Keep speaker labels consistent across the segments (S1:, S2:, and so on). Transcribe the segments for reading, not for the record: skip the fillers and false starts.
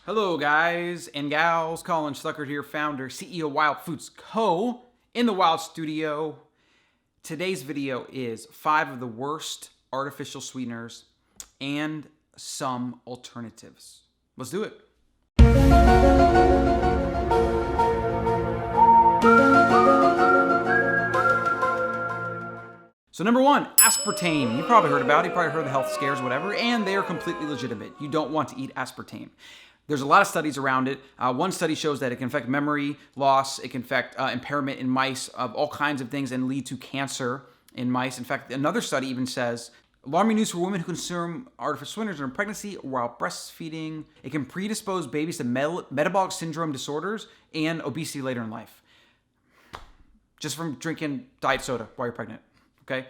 S1: Hello guys and gals, Colin Stuckert here, founder, CEO Wild Foods Co. in the Wild Studio. Today's video is 5 of the worst artificial sweeteners and some alternatives. Let's do it. So number 1, aspartame. You probably heard about it, you probably heard of the health scares, whatever, and they are completely legitimate. You don't want to eat aspartame. There's a lot of studies around it. One study shows that it can affect memory loss, it can affect impairment in mice of all kinds of things and lead to cancer in mice. In fact, another study even says, alarming news for women who consume artificial sweeteners during pregnancy or while breastfeeding. It can predispose babies to metabolic syndrome disorders and obesity later in life. Just from drinking diet soda while you're pregnant, okay?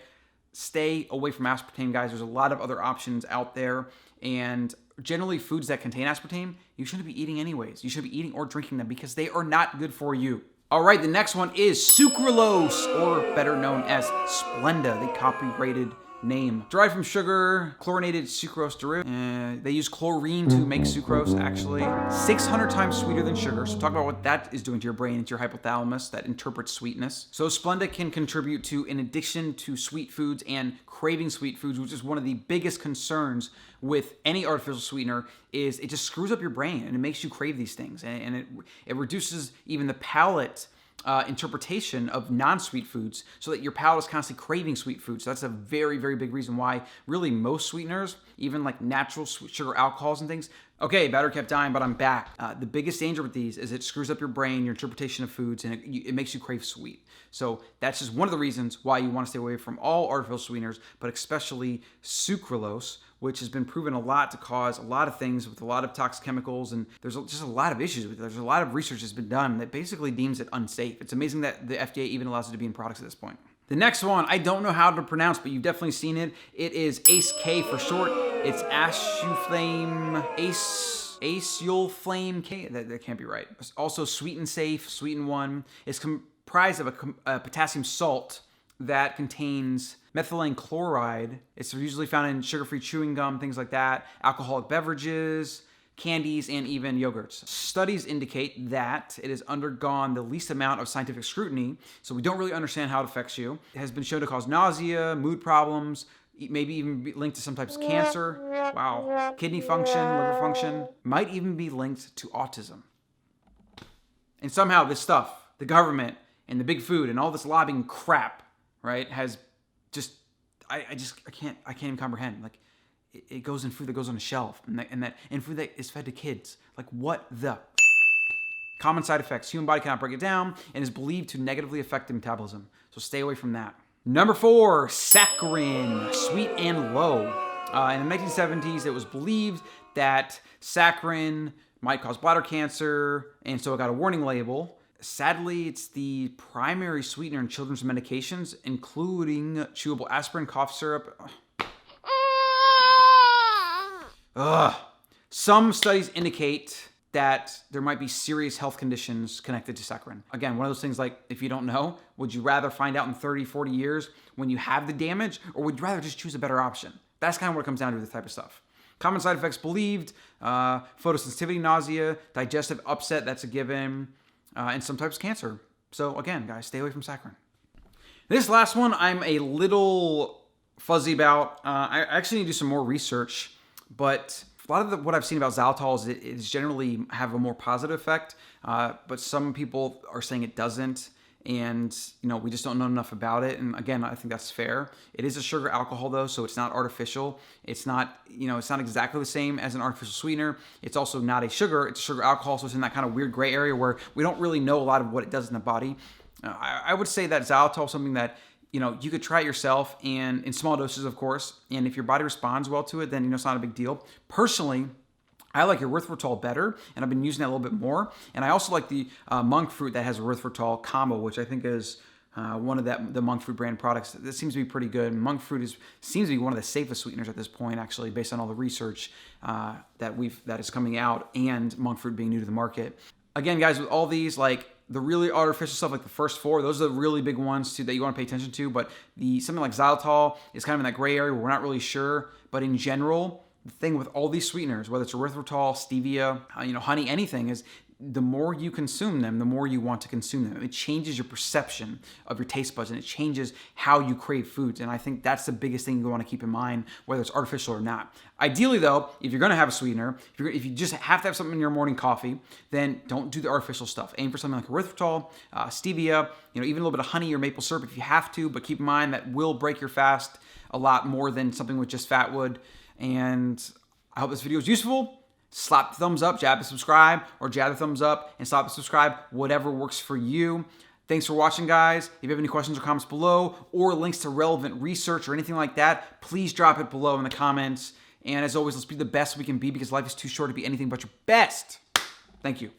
S1: Stay away from aspartame, guys. There's a lot of other options out there, and generally foods that contain aspartame, you shouldn't be eating anyways. You should be eating or drinking them because they are not good for you. All right, the next one is Sucralose, or better known as Splenda, the copyrighted name. Derived from sugar, chlorinated sucrose derivative. They use chlorine to make sucrose, actually. 600 times sweeter than sugar. So talk about what that is doing to your brain, to your hypothalamus that interprets sweetness. So Splenda can contribute to an addiction to sweet foods and craving sweet foods, which is one of the biggest concerns with any artificial sweetener. Is it just screws up your brain and it makes you crave these things, and it reduces even the palate interpretation of non-sweet foods, so that your palate is constantly craving sweet foods. So that's a very, very big reason why really most sweeteners, even like natural sugar alcohols and things. Okay, battery kept dying, but I'm back. The biggest danger with these is it screws up your brain, your interpretation of foods, and it makes you crave sweet. So that's just one of the reasons why you want to stay away from all artificial sweeteners, but especially sucralose, which has been proven a lot to cause a lot of things with a lot of toxic chemicals, and there's just a lot of issues with it. There's a lot of research that's been done that basically deems it unsafe. It's amazing that the FDA even allows it to be in products at this point. The next one, I don't know how to pronounce, but you've definitely seen it. It is ACE-K for short. It's acesulfame K. That can't be right. It's also Sweet and Safe, Sweet and One. It's comprised of a potassium salt that contains methylene chloride. It's usually found in sugar-free chewing gum, things like that, alcoholic beverages, candies, and even yogurts. Studies indicate that it has undergone the least amount of scientific scrutiny, so we don't really understand how it affects you. It has been shown to cause nausea, mood problems, maybe even be linked to some types of cancer. Wow. Kidney function, liver function, might even be linked to autism. And somehow this stuff, the government and the big food and all this lobbying crap, right, has just, I can't even comprehend. Like, it goes in food that goes on a shelf, and food that is fed to kids. Like, what the? Common side effects. Human body cannot break it down and is believed to negatively affect the metabolism. So stay away from that. Number 4, saccharine, sweet and low. In the 1970s, it was believed that saccharine might cause bladder cancer, and so it got a warning label. Sadly, it's the primary sweetener in children's medications, including chewable aspirin, cough syrup. Some studies indicate that there might be serious health conditions connected to saccharine. Again, one of those things, like, if you don't know, would you rather find out in 30, 40 years when you have the damage, or would you rather just choose a better option? That's kind of what it comes down to with this type of stuff. Common side effects believed, photosensitivity, nausea, digestive upset, that's a given, and some types of cancer. So again, guys, stay away from saccharine. This last one I'm a little fuzzy about. I actually need to do some more research, but a lot of what I've seen about xylitol is it generally have a more positive effect, but some people are saying it doesn't, and we just don't know enough about it. And again, I think that's fair. It is a sugar alcohol though, so it's not artificial. It's not, it's not exactly the same as an artificial sweetener. It's also not a sugar, it's a sugar alcohol, so it's in that kind of weird gray area where we don't really know a lot of what it does in the body. I would say that xylitol is something that you could try it yourself, and in small doses, of course. And if your body responds well to it, then it's not a big deal. Personally, I like erythritol better, and I've been using that a little bit more. And I also like the monk fruit that has erythritol combo, which I think is one of the monk fruit brand products. That seems to be pretty good. Monk fruit seems to be one of the safest sweeteners at this point, actually, based on all the research that is coming out, and monk fruit being new to the market. Again, guys, with all these, like, the really artificial stuff, like the first 4, those are the really big ones too that you want to pay attention to. But something like xylitol is kind of in that gray area where we're not really sure. But in general, the thing with all these sweeteners, whether it's erythritol, stevia, honey, anything, is the more you consume them, the more you want to consume them. It changes your perception of your taste buds, and it changes how you crave foods. And I think that's the biggest thing you want to keep in mind, whether it's artificial or not. Ideally, though, if you're going to have a sweetener, if you just have to have something in your morning coffee, then don't do the artificial stuff. Aim for something like erythritol, stevia, even a little bit of honey or maple syrup if you have to, but keep in mind that will break your fast a lot more than something with just fat would. And I hope this video was useful. Slap the thumbs up, jab the subscribe, or jab the thumbs up and slap the subscribe, whatever works for you. Thanks for watching, guys. If you have any questions or comments below, or links to relevant research or anything like that, please drop it below in the comments. And as always, let's be the best we can be, because life is too short to be anything but your best. Thank you.